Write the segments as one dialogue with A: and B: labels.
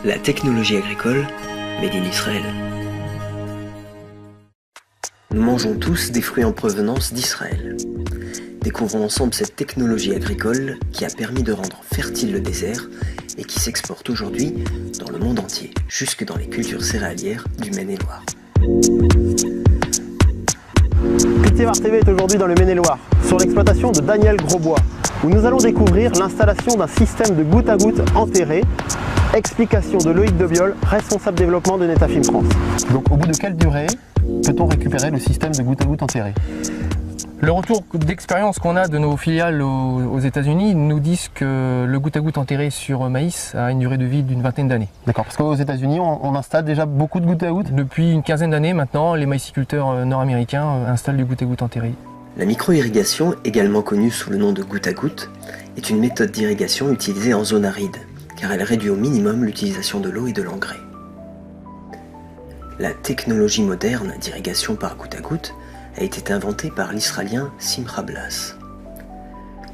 A: La technologie agricole, made in Israël. Nous mangeons tous des fruits en provenance d'Israël. Découvrons ensemble cette technologie agricole qui a permis de rendre fertile le désert et qui s'exporte aujourd'hui dans le monde entier, jusque dans les cultures céréalières du Maine-et-Loire.
B: Pitié TV est aujourd'hui dans le Maine-et-Loire, sur l'exploitation de Daniel Grosbois, où nous allons découvrir l'installation d'un système de goutte à goutte enterré. Explication de Loïc Deviol, responsable développement de Netafim France. Donc au bout de quelle durée peut-on récupérer le système de goutte à goutte enterré?
C: Le retour d'expérience qu'on a de nos filiales aux États-Unis nous disent que le goutte à goutte enterré sur maïs a une durée de vie d'une vingtaine d'années.
B: D'accord, parce qu'aux États-Unis, on installe déjà beaucoup de goutte à goutte?
C: Depuis une quinzaine d'années maintenant, les maïsiculteurs nord-américains installent du goutte à goutte enterré.
A: La micro-irrigation, également connue sous le nom de goutte à goutte, est une méthode d'irrigation utilisée en zone aride, car elle réduit au minimum l'utilisation de l'eau et de l'engrais. La technologie moderne d'irrigation par goutte à goutte a été inventée par l'Israélien Simcha Blas.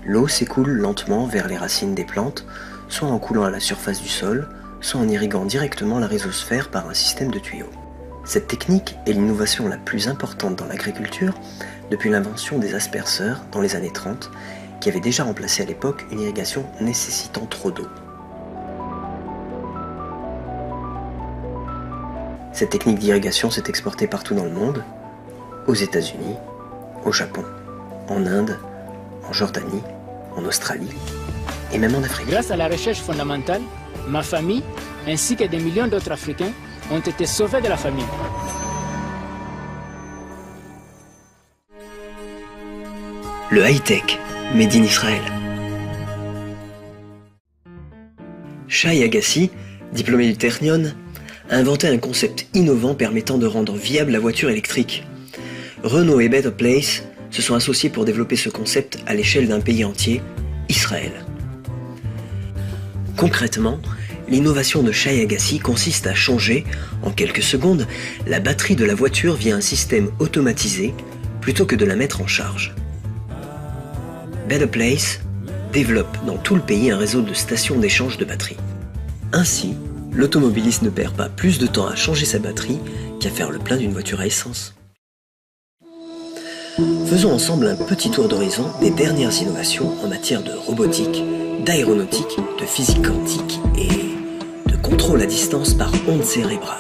A: L'eau s'écoule lentement vers les racines des plantes, soit en coulant à la surface du sol, soit en irriguant directement la rhizosphère par un système de tuyaux. Cette technique est l'innovation la plus importante dans l'agriculture depuis l'invention des asperceurs dans les années 30, qui avait déjà remplacé à l'époque une irrigation nécessitant trop d'eau. Cette technique d'irrigation s'est exportée partout dans le monde, aux États-Unis, au Japon, en Inde, en Jordanie, en Australie et même en Afrique.
D: Grâce à la recherche fondamentale, ma famille ainsi que des millions d'autres Africains ont été sauvés de la famine.
A: Le high-tech, made in Israël. Shai Agassi, diplômé du Technion, a inventé un concept innovant permettant de rendre viable la voiture électrique. Renault et Better Place se sont associés pour développer ce concept à l'échelle d'un pays entier, Israël. Concrètement, l'innovation de Shai Agassi consiste à changer, en quelques secondes, la batterie de la voiture via un système automatisé plutôt que de la mettre en charge. Better Place développe dans tout le pays un réseau de stations d'échange de batteries. Ainsi, l'automobiliste ne perd pas plus de temps à changer sa batterie qu'à faire le plein d'une voiture à essence. Faisons ensemble un petit tour d'horizon des dernières innovations en matière de robotique, d'aéronautique, de physique quantique et de contrôle à distance par ondes cérébrales.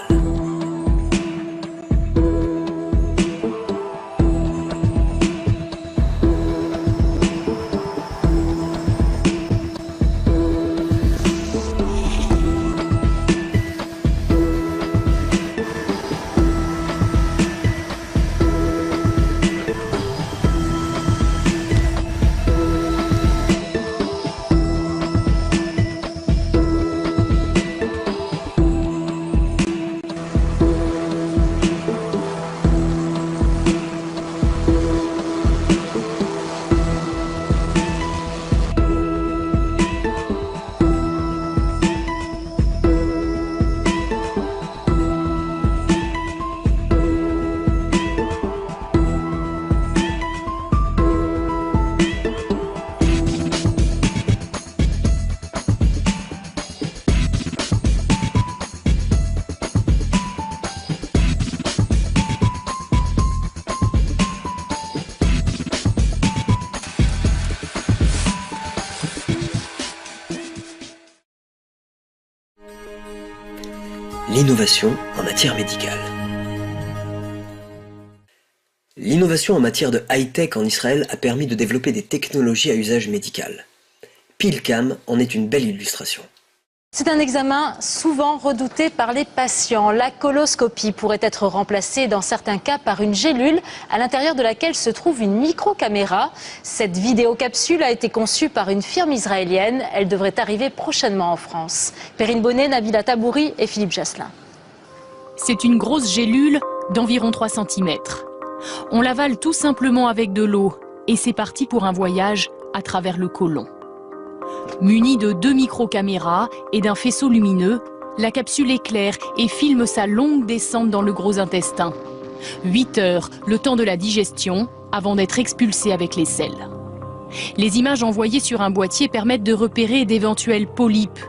A: L'innovation en matière médicale. L'innovation en matière de high-tech en Israël a permis de développer des technologies à usage médical. PillCam en est une belle illustration.
E: C'est un examen souvent redouté par les patients. La coloscopie pourrait être remplacée dans certains cas par une gélule à l'intérieur de laquelle se trouve une micro-caméra. Cette vidéocapsule a été conçue par une firme israélienne. Elle devrait arriver prochainement en France. Perrine Bonnet, Nabila Tabouri et Philippe Jasselin.
F: C'est une grosse gélule d'environ 3 cm. On l'avale tout simplement avec de l'eau et c'est parti pour un voyage à travers le côlon. Munie de 2 micro-caméras et d'un faisceau lumineux, la capsule éclaire et filme sa longue descente dans le gros intestin. 8 heures, le temps de la digestion, avant d'être expulsée avec les selles. Les images envoyées sur un boîtier permettent de repérer d'éventuels polypes.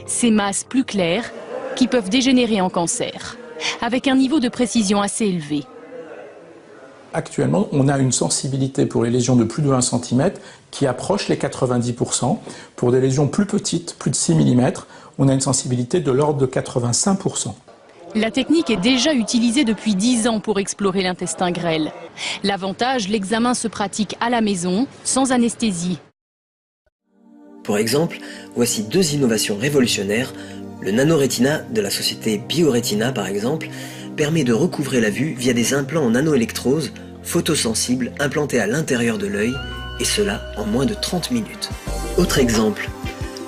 F: Ces masses plus claires qui peuvent dégénérer en cancer, avec un niveau de précision assez élevé.
G: Actuellement, on a une sensibilité pour les lésions de plus de 1 cm qui approche les 90%. Pour des lésions plus petites, plus de 6 mm, on a une sensibilité de l'ordre de 85%.
F: La technique est déjà utilisée depuis 10 ans pour explorer l'intestin grêle. L'avantage, l'examen se pratique à la maison, sans anesthésie.
A: Pour exemple, voici 2 innovations révolutionnaires. Le nanorétina de la société BioRetina, par exemple, permet de recouvrer la vue via des implants en nanoélectrose photosensibles implantés à l'intérieur de l'œil, et cela en moins de 30 minutes. Autre exemple,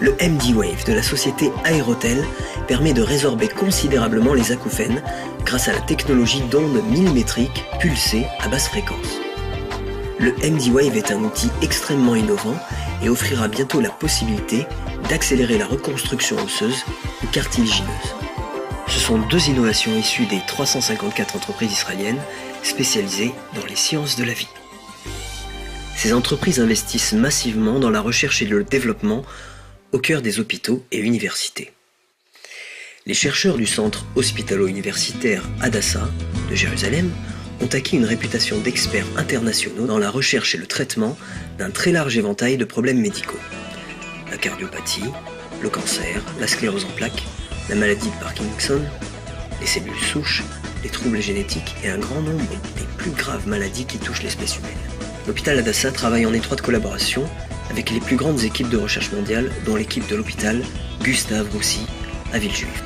A: le MD-Wave de la société Aerotel permet de résorber considérablement les acouphènes grâce à la technologie d'ondes millimétriques pulsées à basse fréquence. Le MD-Wave est un outil extrêmement innovant et offrira bientôt la possibilité d'accélérer la reconstruction osseuse ou cartilagineuse. Ce sont 2 innovations issues des 354 entreprises israéliennes spécialisées dans les sciences de la vie. Ces entreprises investissent massivement dans la recherche et le développement au cœur des hôpitaux et universités. Les chercheurs du centre hospitalo-universitaire Hadassah de Jérusalem ont acquis une réputation d'experts internationaux dans la recherche et le traitement d'un très large éventail de problèmes médicaux. La cardiopathie, le cancer, la sclérose en plaques, la maladie de Parkinson, les cellules souches, les troubles génétiques et un grand nombre des plus graves maladies qui touchent l'espèce humaine. L'hôpital Hadassah travaille en étroite collaboration avec les plus grandes équipes de recherche mondiale, dont l'équipe de l'hôpital Gustave Roussy à Villejuif.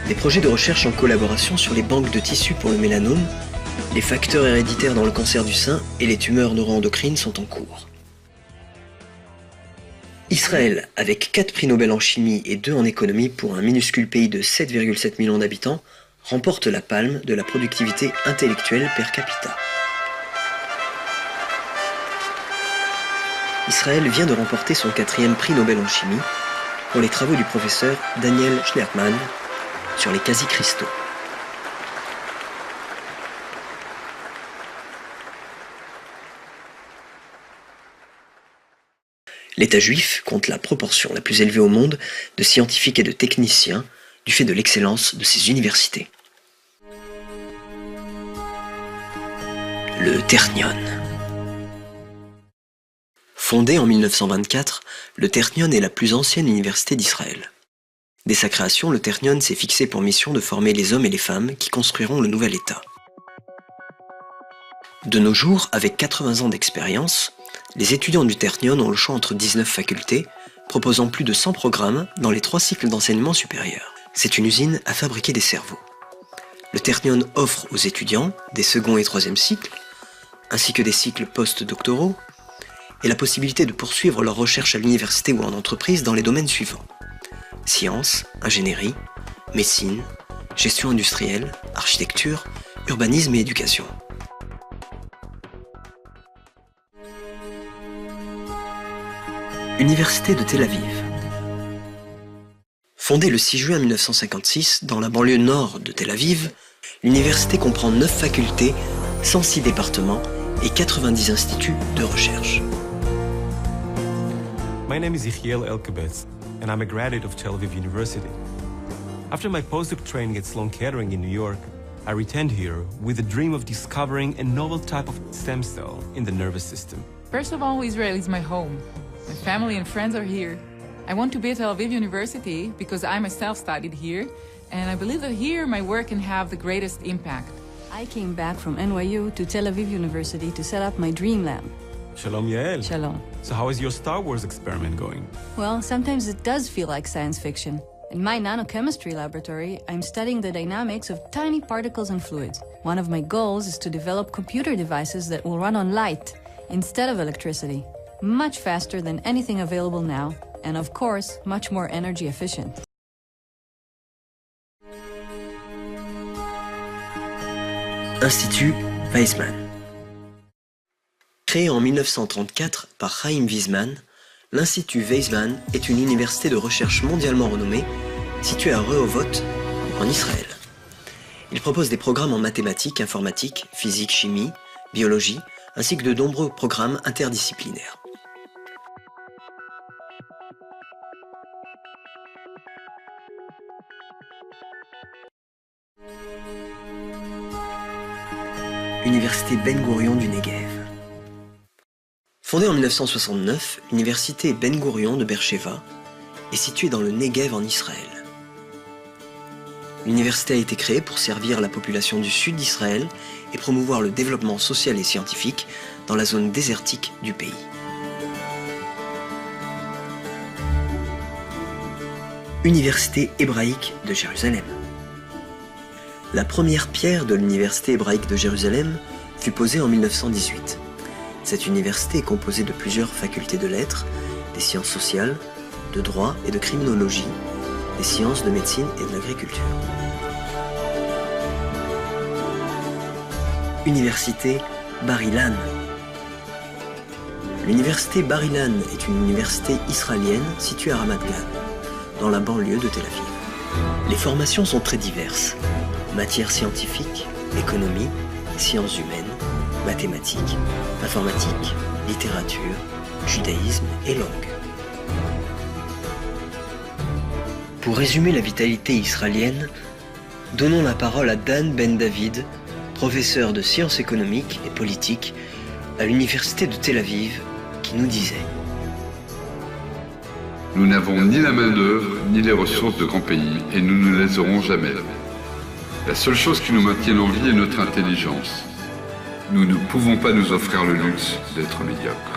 A: Des projets de recherche en collaboration sur les banques de tissus pour le mélanome, les facteurs héréditaires dans le cancer du sein et les tumeurs neuroendocrines sont en cours. Israël, avec 4 prix Nobel en chimie et 2 en économie pour un minuscule pays de 7,7 millions d'habitants, remporte la palme de la productivité intellectuelle per capita. Israël vient de remporter son 4e prix Nobel en chimie pour les travaux du professeur Daniel Schneermann sur les quasi-cristaux. L'État juif compte la proportion la plus élevée au monde de scientifiques et de techniciens du fait de l'excellence de ses universités. Le Ternion. Fondé en 1924, le Ternion est la plus ancienne université d'Israël. Dès sa création, le Ternion s'est fixé pour mission de former les hommes et les femmes qui construiront le nouvel État. De nos jours, avec 80 ans d'expérience, les étudiants du Ternion ont le choix entre 19 facultés, proposant plus de 100 programmes dans les 3 cycles d'enseignement supérieur. C'est une usine à fabriquer des cerveaux. Le Ternion offre aux étudiants des second et 3e cycles, ainsi que des cycles post-doctoraux, et la possibilité de poursuivre leur recherche à l'université ou en entreprise dans les domaines suivants: sciences, ingénierie, médecine, gestion industrielle, architecture, urbanisme et éducation. Université de Tel Aviv. Fondée le 6 juin 1956 dans la banlieue nord de Tel Aviv, l'université comprend 9 facultés, 106 départements et 90 instituts de recherche.
H: My name is Yechiel Elkebetz, and I'm a graduate of Tel Aviv University. After my postdoc training at Sloan Kettering in New York, I returned here with the dream of discovering a novel type of stem cell in the nervous system.
I: First of all, Israel is my home. My family and friends are here. I want to be at Tel Aviv University because I myself studied here, and I believe that here my work can have the greatest impact.
J: I came back from NYU to Tel Aviv University to set up my dream lab.
H: Shalom, Yael.
J: Shalom.
H: So how is your Star Wars experiment going?
J: Well, sometimes it does feel like science fiction. In my nanochemistry laboratory, I'm studying the dynamics of tiny particles and fluids. One of my goals is to develop computer devices that will run on light instead of electricity, much faster than anything available now, and of course, much more energy efficient.
A: Institut Weizmann. Créé en 1934 par Chaim Weizmann, l'Institut Weizmann est une université de recherche mondialement renommée située à Rehovot, en Israël. Il propose des programmes en mathématiques, informatique, physique, chimie, biologie, ainsi que de nombreux programmes interdisciplinaires. Université Ben Gourion du Negev. Fondée en 1969, l'université Ben Gourion de Beersheva est située dans le Negev en Israël. L'université a été créée pour servir la population du sud d'Israël et promouvoir le développement social et scientifique dans la zone désertique du pays. Université hébraïque de Jérusalem. La première pierre de l'université hébraïque de Jérusalem fut posée en 1918. Cette université est composée de plusieurs facultés de lettres, des sciences sociales, de droit et de criminologie, des sciences de médecine et de l'agriculture. Université Bar-Ilan. L'université Bar-Ilan est une université israélienne située à Ramat Gan, dans la banlieue de Tel Aviv. Les formations sont très diverses. Matières scientifiques, économie, sciences humaines, mathématiques, informatique, littérature, judaïsme et langue. Pour résumer la vitalité israélienne, donnons la parole à Dan Ben David, professeur de sciences économiques et politiques à l'université de Tel Aviv, qui nous disait:
K: Nous n'avons ni la main-d'œuvre ni les ressources de grands pays et nous ne les aurons jamais. La seule chose qui nous maintienne en vie est notre intelligence. Nous ne pouvons pas nous offrir le luxe d'être médiocres.